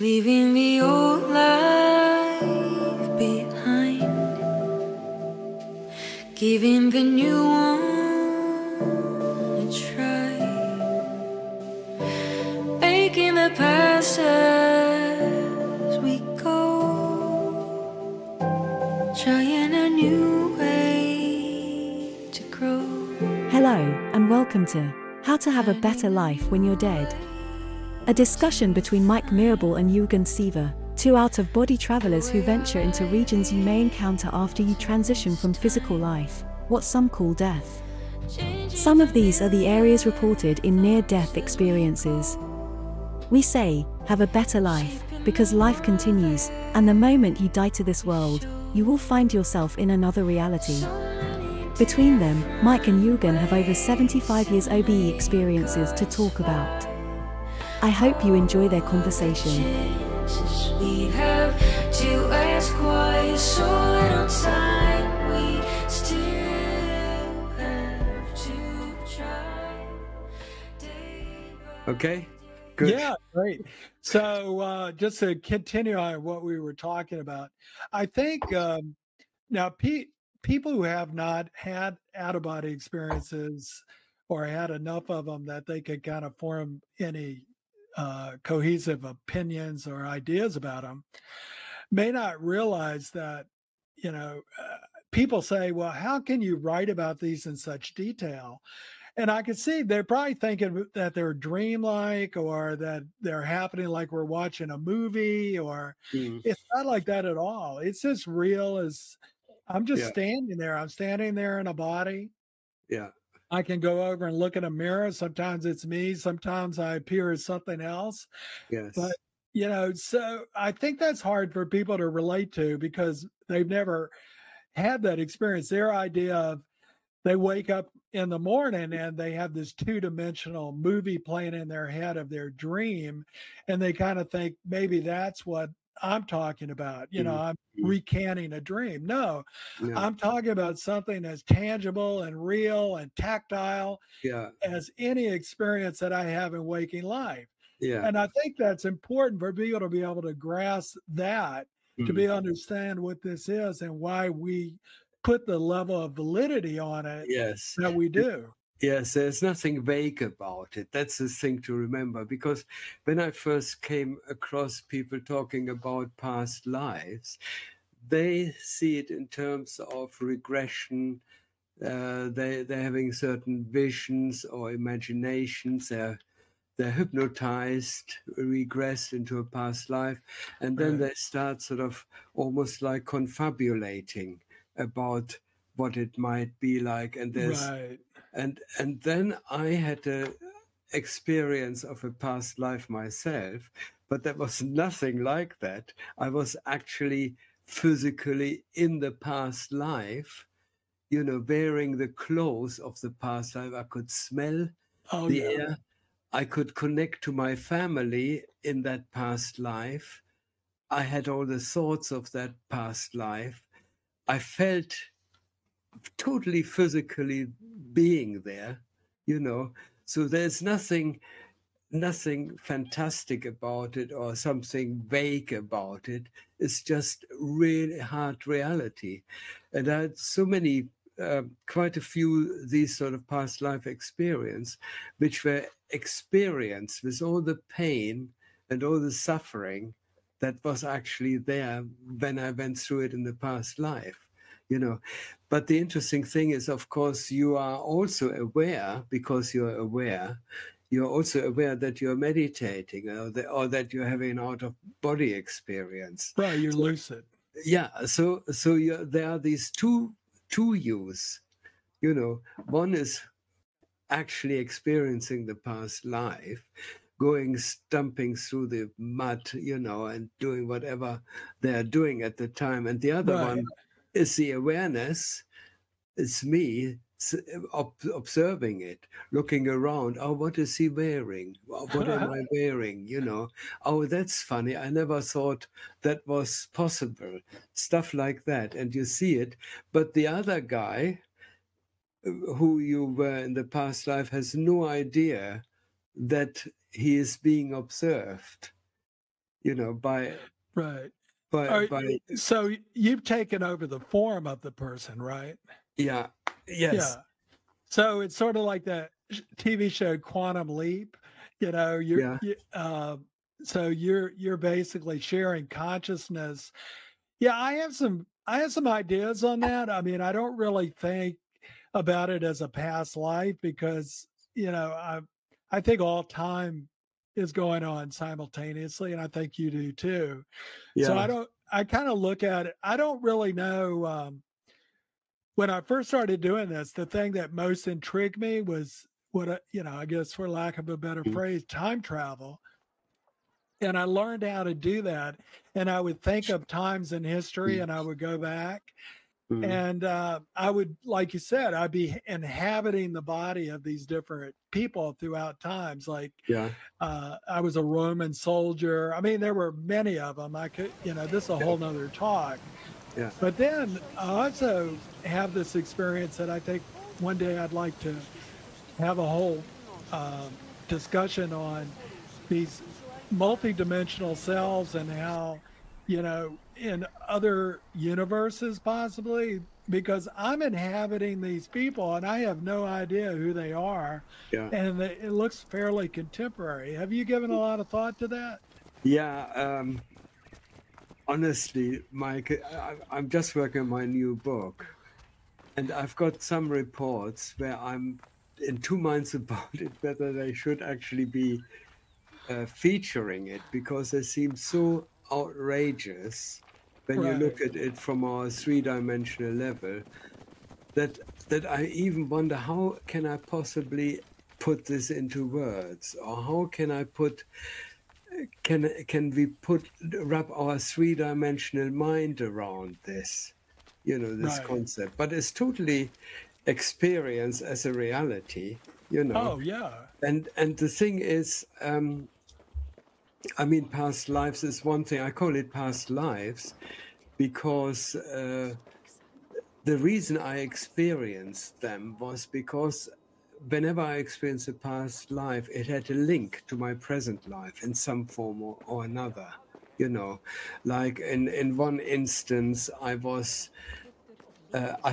leaving the old life behind, giving the new one a try, making the past as we go, trying a new way to grow. Hello, and welcome to How to Have a Better Life When You're Dead. A discussion between Mike Marable and Jurgen and Ziewe, two out-of-body travelers who venture into regions you may encounter after you transition from physical life, what some call death. Some of these are the areas reported in near-death experiences. We say, have a better life, because life continues, and the moment you die to this world, you will find yourself in another reality. Between them, Mike and Jurgen have over 75 years OBE experiences to talk about. I hope you enjoy their conversation. We have to ask why so little time we still have to try. Okay, good. Yeah, great. So just to continue on what we were talking about, I think now people who have not had out-of-body experiences or had enough of them that they could kind of form any cohesive opinions or ideas about them may not realize that, people say, well, how can you write about these in such detail? And I can see they're probably thinking that they're dreamlike or that they're happening like we're watching a movie, or it's not like that at all. It's as real as I'm just standing there. I'm standing there in a body. Yeah. I can go over and look in a mirror. Sometimes it's me. Sometimes I appear as something else. Yes. But, so I think that's hard for people to relate to because they've never had that experience. Their idea of they wake up in the morning and they have this two-dimensional movie playing in their head of their dream. And they kind of think maybe that's what I'm talking about. I'm recanting a dream. No, I'm talking about something as tangible and real and tactile as any experience that I have in waking life. Yeah. And I think that's important for people to be able to grasp that, to be understand what this is and why we put the level of validity on it that we do. Yes, there's nothing vague about it. That's the thing to remember, because when I first came across people talking about past lives, they see it in terms of regression. They're having certain visions or imaginations. They're hypnotized, regressed into a past life, and then they start sort of almost like confabulating about what it might be like. And there's and then I had a experience of a past life myself, but there was nothing like that. I was actually physically in the past life, wearing the clothes of the past life. I could smell the air. I could connect to my family in that past life. I had all the thoughts of that past life. I felt totally physically being there, so there's nothing fantastic about it or something vague about it. It's just really hard reality. And I had so many, quite a few these sort of past life experience, which were experienced with all the pain and all the suffering that was actually there when I went through it in the past life. But the interesting thing is, of course, you are also aware, because you're aware, you're also aware that you're meditating or that you're having an out-of-body experience. Right, you're lucid. Yeah, so there are these two yous. One is actually experiencing the past life, stumping through the mud, and doing whatever they're doing at the time. And the other one is the awareness. It's me observing it, looking around. Oh, what is he wearing? What am I wearing? Oh, that's funny. I never thought that was possible. Stuff like that. And you see it. But the other guy who you were in the past life has no idea that he is being observed. you know, by Right. by Are, by so you've taken over the form of the person, right? yeah, yes, Yeah. So it's sort of like that TV show Quantum Leap. You know, yeah, so you're basically sharing consciousness. Yeah, I have some ideas on that. I mean, I don't really think about it as a past life because, you know, I think all time is going on simultaneously, and I think you do too. So yeah, I kind of look at it. I don't really know. When I first started doing this, the thing that most intrigued me was you know, I guess for lack of a better mm, phrase, time travel. And I learned how to do that. And I would think of times in history mm, and I would go back mm, and I would, like you said, I'd be inhabiting the body of these different people throughout times. Like yeah, I was a Roman soldier. I mean, there were many of them. I could, you know, this is a yeah, whole nother talk. yeah, But then I also have this experience that I think one day I'd like to have a whole discussion on these multidimensional selves and how, you know, in other universes possibly, because I'm inhabiting these people and I have no idea who they are. yeah. And it looks fairly contemporary. Have you given a lot of thought to that? Yeah, honestly, Mike, I'm just working on my new book, and I've got some reports where I'm in two minds about it, whether they should actually be featuring it, because they seem so outrageous when you Right. look at it from our three-dimensional level, that I even wonder, how can I possibly put this into words, or how can I put can we wrap our three-dimensional mind around this, you know, this Right. concept? But it's totally experienced as a reality, you know. Oh, yeah. And the thing is, I mean, past lives is one thing. I call it past lives because the reason I experienced them was because whenever I experienced a past life, it had a link to my present life in some form or another. You know, like in one instance, I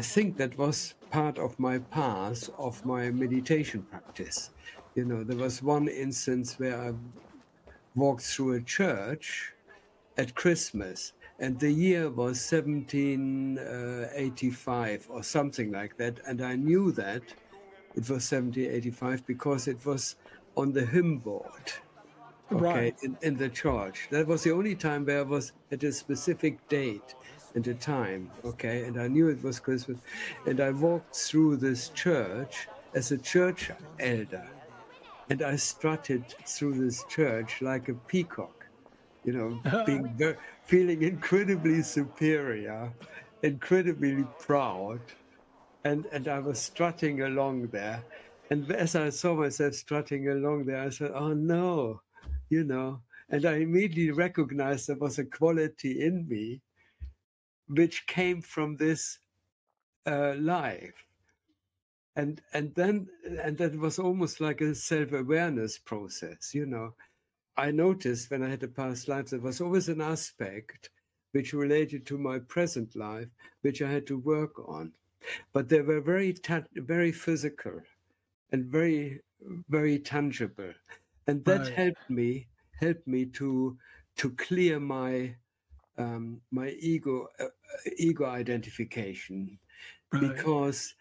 think that was part of my path of my meditation practice. You know, there was one instance where I walked through a church at Christmas, and the year was 1785 or something like that. And I knew that it was 1785 because it was on the hymn board, okay, Right. in the church. That was the only time where I was at a specific date and a time, okay, and I knew it was Christmas. And I walked through this church as a church elder, and I strutted through this church like a peacock, you know, feeling incredibly superior, incredibly proud. And I was strutting along there. And as I saw myself strutting along there, I said, oh no, you know. And I immediately recognized there was a quality in me which came from this life. And that was almost like a self-awareness process, you know. I noticed when I had a past life, there was always an aspect which related to my present life, which I had to work on. But they were very physical and very tangible. And that Right. helped me to clear my ego identification, Right. because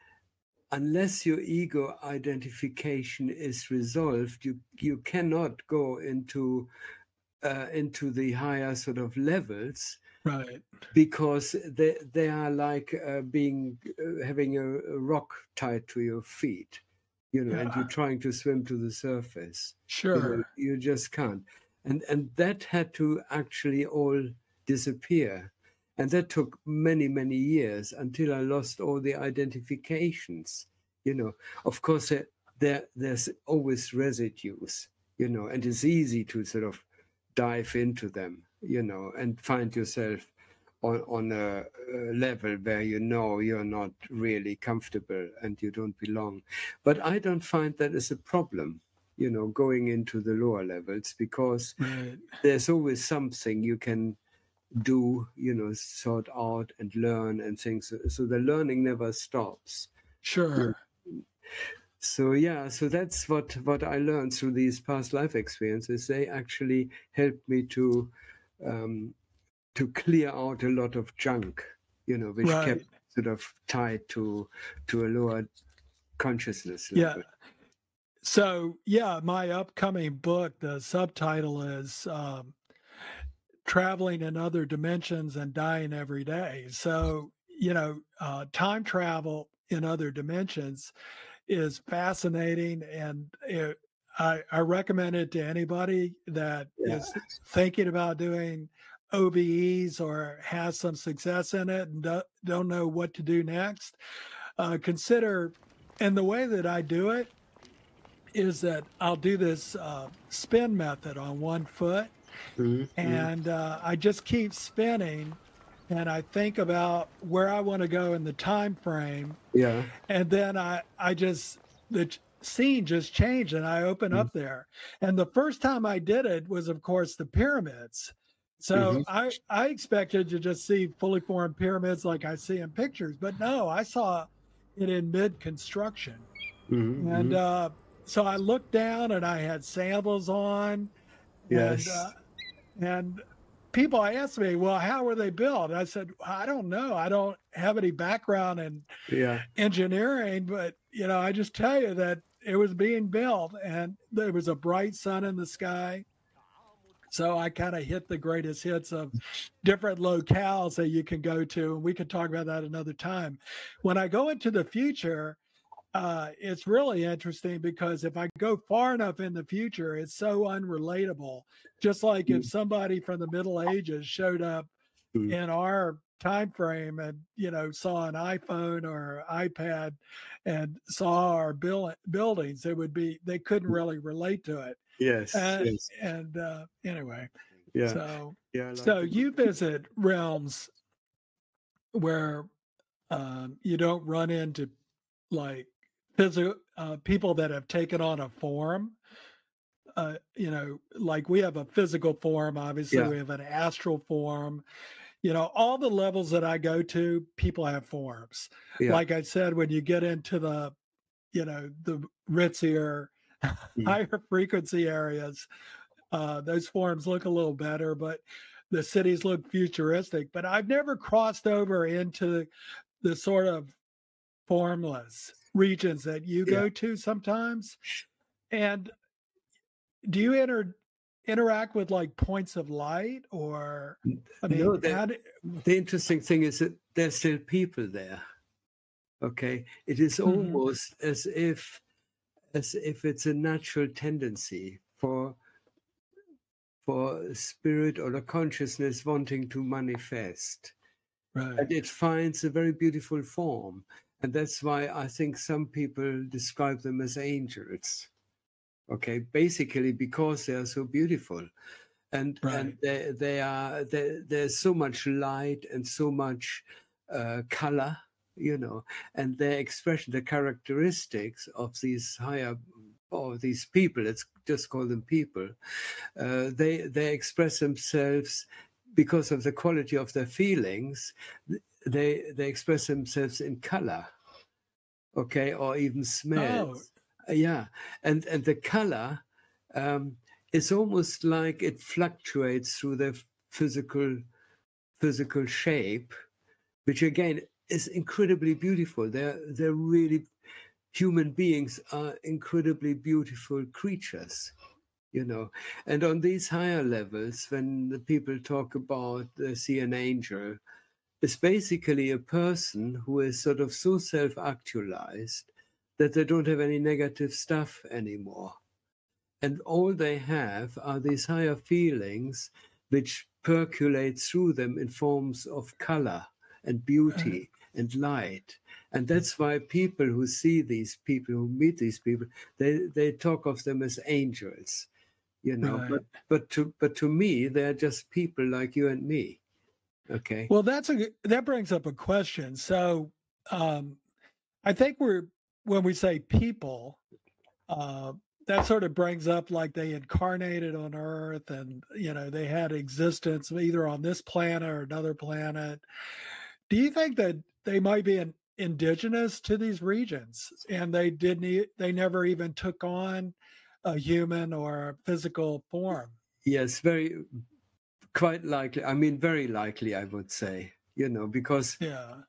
unless your ego identification is resolved, you cannot go into the higher sort of levels, Right. because they are like having a rock tied to your feet, you know, and you're Yeah. trying to swim to the surface. You know, Sure. you just can't. And that had to actually all disappear. And that took many, many years until I lost all the identifications. You know, of course, there's always residues, you know, and it's easy to sort of dive into them, you know, and find yourself on a level where you know you're not really comfortable and you don't belong. But I don't find that as a problem. going into the lower levels, because Right. there's always something you can do, sort out and learn and things. So the learning never stops. Sure. So that's what I learned through these past life experiences. They actually helped me to clear out a lot of junk, which Right. kept sort of tied to a lower consciousness level. Yeah. So yeah, my upcoming book, the subtitle is Traveling in Other Dimensions and Dying Every Day. So, time travel in other dimensions is fascinating, and I recommend it to anybody that is thinking about doing OBEs or has some success in it and don't know what to do next. Consider, and the way that I do it is that I'll do this spin method on one foot, and I just keep spinning, and I think about where I want to go in the time frame. Yeah. And then the scene just changed, and I open up there. And the first time I did it was, of course, the pyramids. So I expected to just see fully formed pyramids like I see in pictures, but no, I saw it in mid-construction. And so I looked down, and I had sandals on. Yes. And people asked me, well, how were they built? I said, I don't know. I don't have any background in engineering, but, I just tell you that it was being built, and there was a bright sun in the sky. So I kind of hit the greatest hits of different locales that you can go to. And we can talk about that another time. When I go into the future, it's really interesting, because if I go far enough in the future, it's so unrelatable. Just like if somebody from the Middle Ages showed up in our time frame and saw an iPhone or iPad and saw our buildings, they couldn't really relate to it. Yes. And anyway, Yeah. So you visit realms where you don't run into like physical people that have taken on a form. Like we have a physical form, obviously. We have an astral form. All the levels that I go to, people have forms. Like I said, when you get into the ritzier, higher frequency areas, those forms look a little better, but the cities look futuristic. But I've never crossed over into the sort of formless regions that you go to sometimes. And do you interact with like points of light, or no, the interesting thing is that there's still people there. Okay, it is almost as if it's a natural tendency for spirit or a consciousness wanting to manifest. Right. And it finds a very beautiful form. And that's why I think some people describe them as angels. Okay, basically because they are so beautiful. And there's so much light and so much color, and their expression, the characteristics of these higher, or these people, let's just call them people, they express themselves because of the quality of their feelings. They express themselves in color, okay, or even smells. And the color is almost like it fluctuates through the physical shape, which again is incredibly beautiful. They're really, human beings are incredibly beautiful creatures, and on these higher levels, when the people talk about see an angel, it's basically a person who is sort of so self-actualized that they don't have any negative stuff anymore. And all they have are these higher feelings which percolate through them in forms of color and beauty and light. And that's why people who see these people, who meet these people, they talk of them as angels, Right. But to me, they're just people like you and me. Okay. Well, that brings up a question. So I think when we say people, that sort of brings up like they incarnated on Earth, and they had existence either on this planet or another planet. Do you think that they might be indigenous to these regions, and they never even took on a human or a physical form? Yes, quite likely. I mean, very likely, I would say, because Yeah.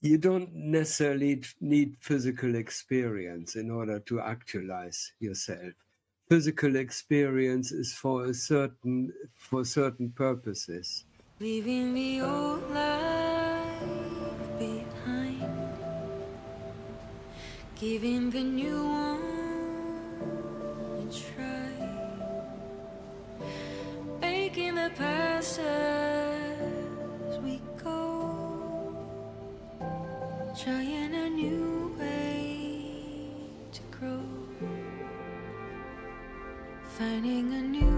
you don't necessarily need physical experience in order to actualize yourself. Physical experience is for certain purposes. Leaving the old life behind, giving the new one a try, making the past as we go, trying a new way to grow, finding a new